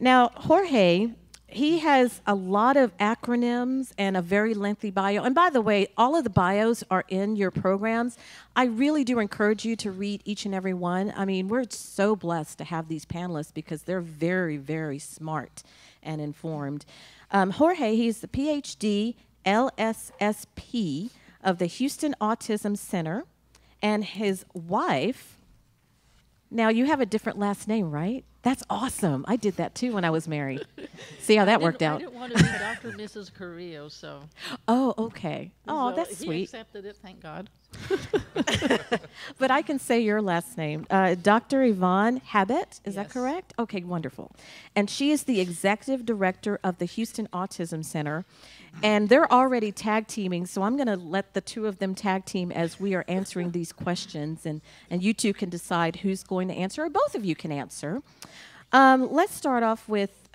Now, Jorge, he has a lot of acronyms and a very lengthy bio. And by the way, all of the bios are in your programs. I really do encourage you to read each and every one. I mean, we're so blessed to have these panelists because they're very, very smart and informed. Jorge, he's the PhD LSSP of the Houston Autism Center, and his wife. Now, you have a different last name, right? That's awesome. I did that too when I was married. See how that worked I out. didn't want to be Dr. and Mrs. Carrillo, so. Oh, okay. Oh, so that's he sweet. accepted it, thank God. But I can say your last name. Dr. Yvonne Habit, is that Yes. correct? Okay, wonderful. And she is the executive director of the Houston Autism Center. And they're already tag teaming, so I'm going to let the two of them tag team as we are answering these questions. And you two can decide who's going to answer, or both of you can answer. Let's start off with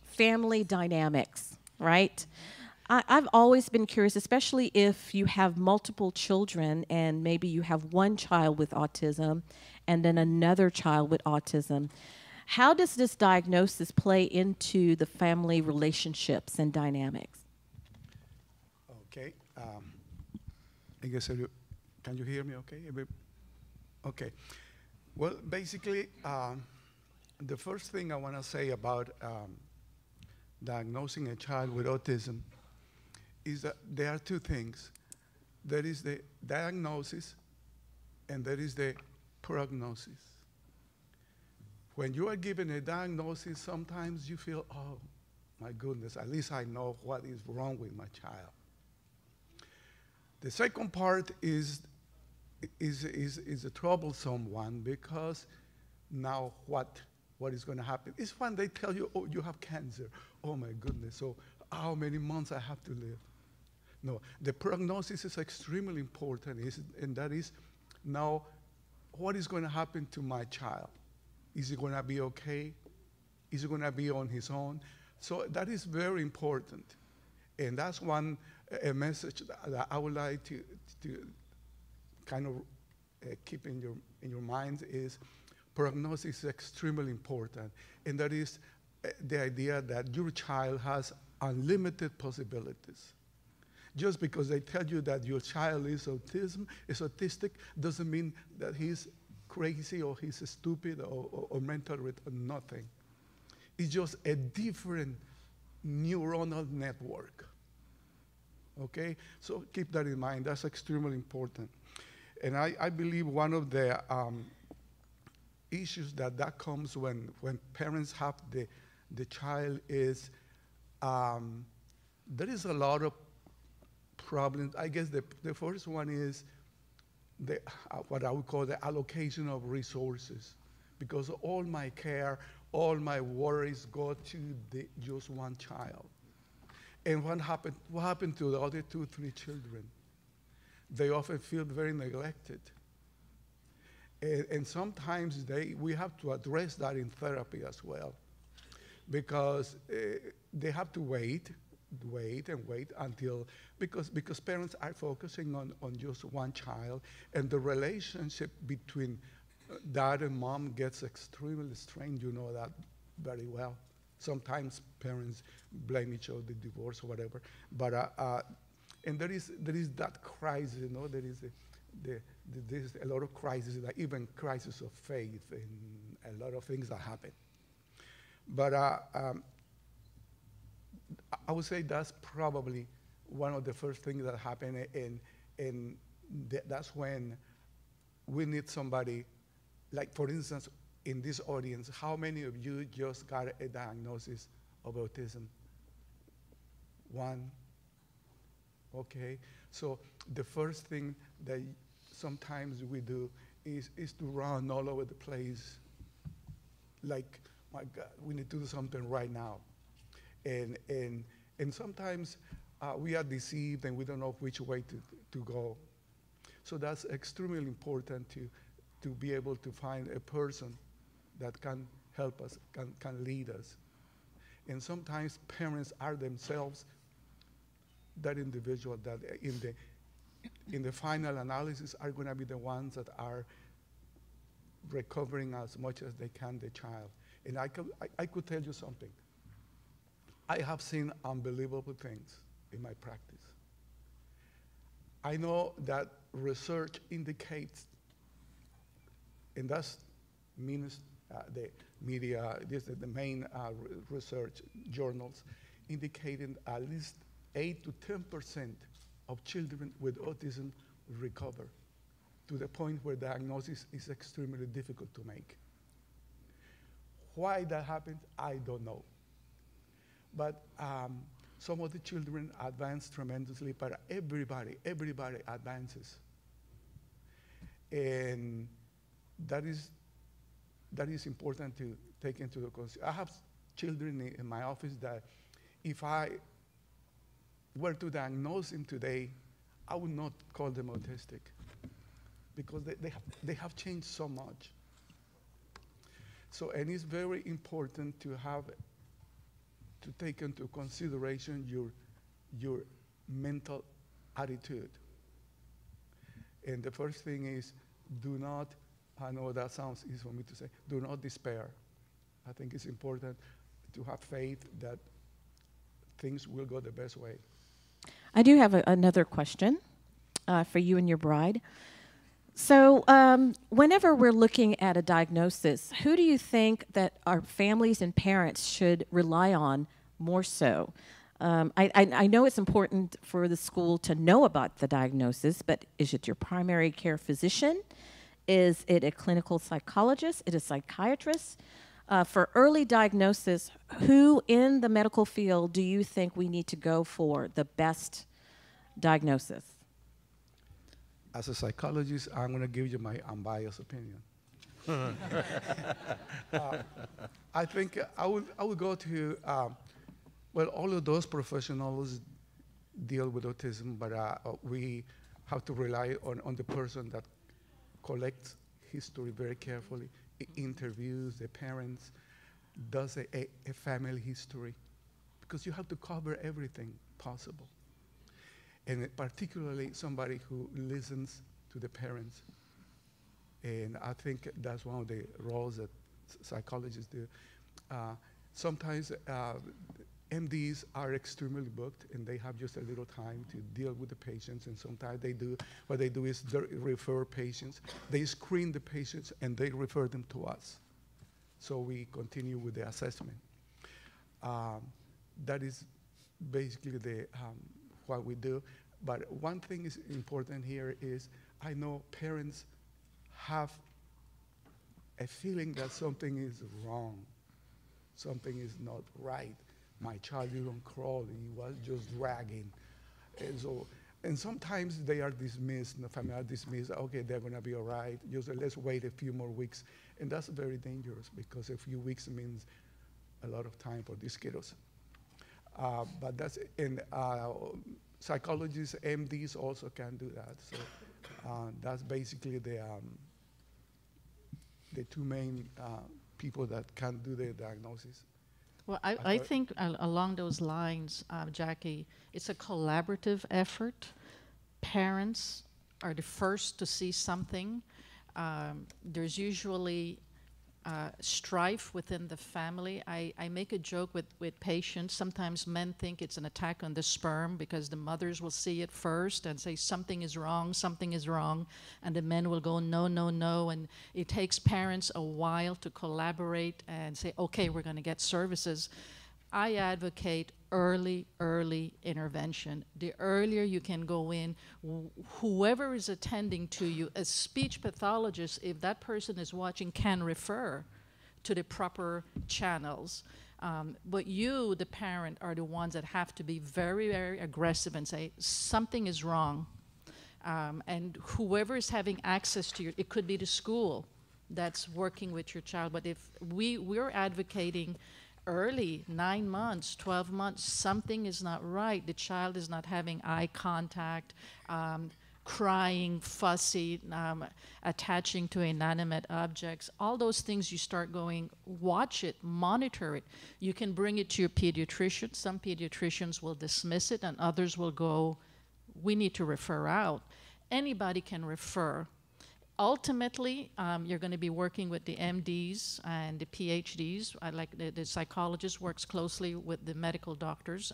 family dynamics, right? I've always been curious, especially if you have multiple children and maybe you have one child with autism and then another child with autism. How does this diagnosis play into the family relationships and dynamics? Okay. I guess, can you hear me okay? Okay. Well, basically, the first thing I want to say about diagnosing a child with autism is that there are two things. There is the diagnosis and there is the prognosis. When you are given a diagnosis, sometimes you feel, oh, my goodness, at least I know what is wrong with my child. The second part is a troublesome one because now what is going to happen? It's when they tell you, oh, you have cancer. Oh, my goodness, so how many months I have to live? No, the prognosis is extremely important, and that is now what is going to happen to my child? Is he going to be okay? Is he going to be on his own? So that is very important. And that's one a message that I would like to kind of keep in your minds is prognosis is extremely important. And that is the idea that your child has unlimited possibilities. Just because they tell you that your child is autistic, doesn't mean that he's crazy or he's stupid or mental retarded, nothing. It's just a different neuronal network. Okay? So keep that in mind. That's extremely important. And I believe one of the issues that comes when parents have the child is there is a lot of problems. I guess the first one is what I would call the allocation of resources, because all my care, all my worries go to just one child. And what happened to the other 2, 3 children? They often feel very neglected. And sometimes we have to address that in therapy as well, because they have to wait until, because parents are focusing on just one child, and the relationship between dad and mom gets extremely strained. You know that very well. Sometimes parents blame each other, divorce or whatever, but and there is that crisis. You know, there is a lot of crises, like even crisis of faith, and a lot of things that happen. But I would say that's probably one of the first things that happen, and that's when we need somebody, like for instance, in this audience, how many of you just got a diagnosis of autism? One? Okay, so the first thing that sometimes we do is to run all over the place, like, my God, we need to do something right now. And sometimes we are deceived and we don't know which way to go. So that's extremely important to be able to find a person that can help us, can lead us. And sometimes parents are themselves that individual that in the final analysis are going to be the ones that are recovering as much as they can the child. And I could tell you something. I have seen unbelievable things in my practice. I know that research indicates, and that's means the media, the main research journals, indicating at least 8 to 10% of children with autism recover to the point where diagnosis is extremely difficult to make. Why that happens, I don't know. But some of the children advance tremendously, but everybody advances. And that is important to take into consideration. I have children in my office that if I were to diagnose them today, I would not call them autistic because they have changed so much. So, and it's very important to take into consideration your mental attitude. And the first thing is, do not, I know that sounds easy for me to say, do not despair. I think it's important to have faith that things will go the best way. I do have another question for you and your bride. So whenever we're looking at a diagnosis, who do you think that our families and parents should rely on more so? I know it's important for the school to know about the diagnosis, but is it your primary care physician? Is it a clinical psychologist? Is it a psychiatrist? For early diagnosis, who in the medical field do you think we need to go for the best diagnosis? As a psychologist, I'm going to give you my unbiased opinion. I think I would go to, well, all of those professionals deal with autism, but we have to rely on the person that collects history very carefully, interviews the parents, does a family history, because you have to cover everything possible. And particularly somebody who listens to the parents. And I think that's one of the roles that psychologists do. Sometimes MDs are extremely booked and they have just a little time to deal with the patients, and sometimes what they do is they refer patients. They screen the patients and they refer them to us. So we continue with the assessment. That is basically what we do. But one thing is important here is I know parents have a feeling that something is wrong, something is not right. My child didn't crawl, he was just dragging. And sometimes they are dismissed, the family are dismissed, okay, they're gonna be all right, just let's wait a few more weeks. And that's very dangerous because a few weeks means a lot of time for these kiddos. But that's, and psychologists, MDs also can do that. So that's basically the two main people that can do the diagnosis. Well, I think along those lines, Jackie, it's a collaborative effort. Parents are the first to see something. There's usually strife within the family. I make a joke with patients. Sometimes men think it's an attack on the sperm because the mothers will see it first and say something is wrong, and the men will go no, no, no, and it takes parents a while to collaborate and say, okay, we're going to get services. I advocate early intervention. The earlier you can go in, whoever is attending to you, a speech pathologist, if that person is watching, can refer to the proper channels. But you, the parent, are the ones that have to be very aggressive and say, something is wrong. And whoever is having access to it could be the school that's working with your child, but if we're advocating early, 9 months, 12 months, something is not right. The child is not having eye contact, crying, fussy, attaching to inanimate objects. All those things you start going, watch it, monitor it. You can bring it to your pediatrician. Some pediatricians will dismiss it and others will go, we need to refer out. Anybody can refer. Ultimately, you're going to be working with the MDs and the PhDs. Like the psychologist works closely with the medical doctors.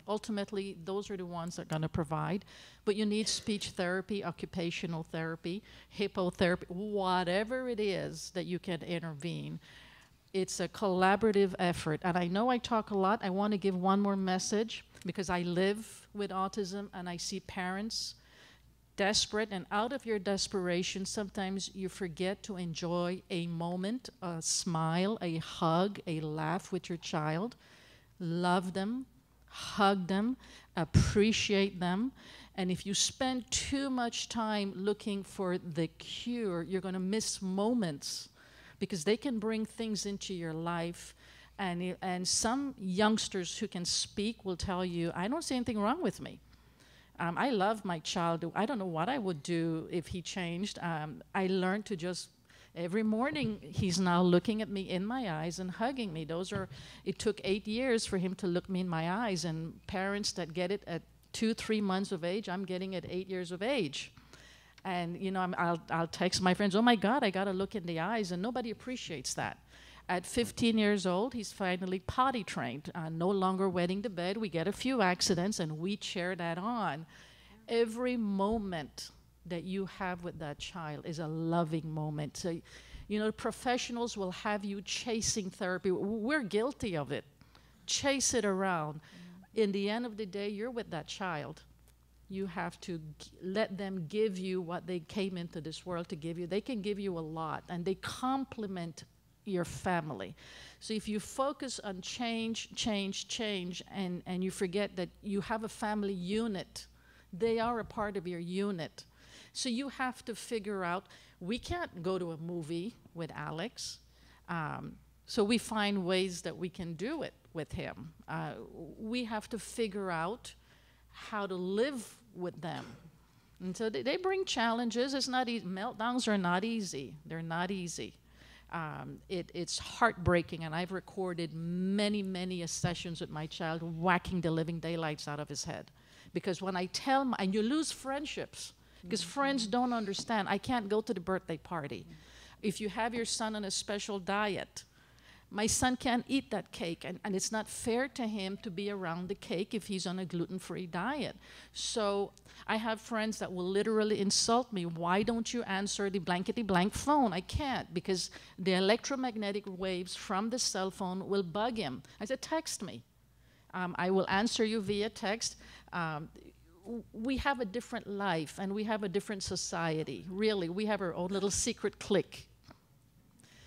Ultimately, those are the ones that are going to provide. But you need speech therapy, occupational therapy, hippotherapy, whatever it is that you can intervene. It's a collaborative effort. And I know I talk a lot. I want to give one more message because I live with autism and I see parents desperate, and out of your desperation, sometimes you forget to enjoy a moment, a smile, a hug, a laugh with your child. Love them, hug them, appreciate them. And if you spend too much time looking for the cure, you're going to miss moments because they can bring things into your life. And some youngsters who can speak will tell you, I don't see anything wrong with me. I love my child. I don't know what I would do if he changed. I learned to just, every morning, he's now looking at me in my eyes and hugging me. It took 8 years for him to look me in my eyes. And parents that get it at 2, 3 months of age, I'm getting at 8 years of age. And, you know, I'll text my friends, oh my God, I got to look in the eyes. And nobody appreciates that. At 15 years old, he's finally potty trained, no longer wetting the bed. We get a few accidents, and we cheer that on. Every moment that you have with that child is a loving moment. So, you know, professionals will have you chasing therapy. We're guilty of it. Chase it around. In the end of the day, you're with that child. You have to let them give you what they came into this world to give you. They can give you a lot, and they complement your family. So if you focus on change, and you forget that you have a family unit, they are a part of your unit. So you have to figure out, we can't go to a movie with Alex, so we find ways that we can do it with him. We have to figure out how to live with them. And so they bring challenges. It's not easy. Meltdowns are not easy. They're not easy. It's heartbreaking, and I've recorded many sessions with my child whacking the living daylights out of his head. Because when I tell him, and you lose friendships, because friends don't understand, I can't go to the birthday party. If you have your son on a special diet, my son can't eat that cake, and it's not fair to him to be around the cake if he's on a gluten-free diet. So I have friends that will literally insult me. Why don't you answer the blankety-blank phone? I can't, because the electromagnetic waves from the cell phone will bug him. I said, text me. I will answer you via text. We have a different life, and we have a different society. Really, we have our own little secret clique.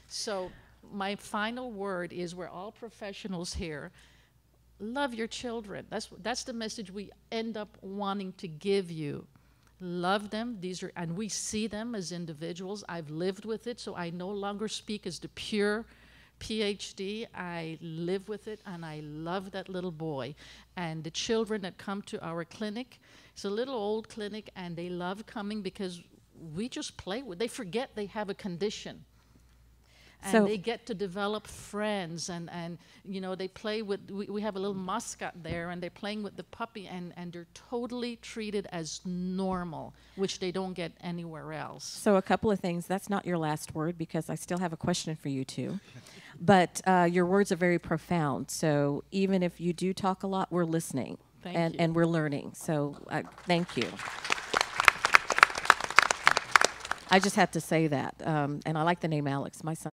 So my final word is, we're all professionals here. Love your children. That's the message we end up wanting to give you. Love them. And we see them as individuals. I've lived with it, so I no longer speak as the pure PhD. I live with it, and I love that little boy. And the children that come to our clinic, it's a little old clinic, and they love coming because we just play with. They forget they have a condition. And so they get to develop friends, and you know, they play with, we have a little mascot there, and they're playing with the puppy, and they're totally treated as normal, which they don't get anywhere else. So a couple of things. That's not your last word, because I still have a question for you too. But your words are very profound. So even if you do talk a lot, we're listening. Thank you. And we're learning. So thank you. I just had to say that. And I like the name Alex. My son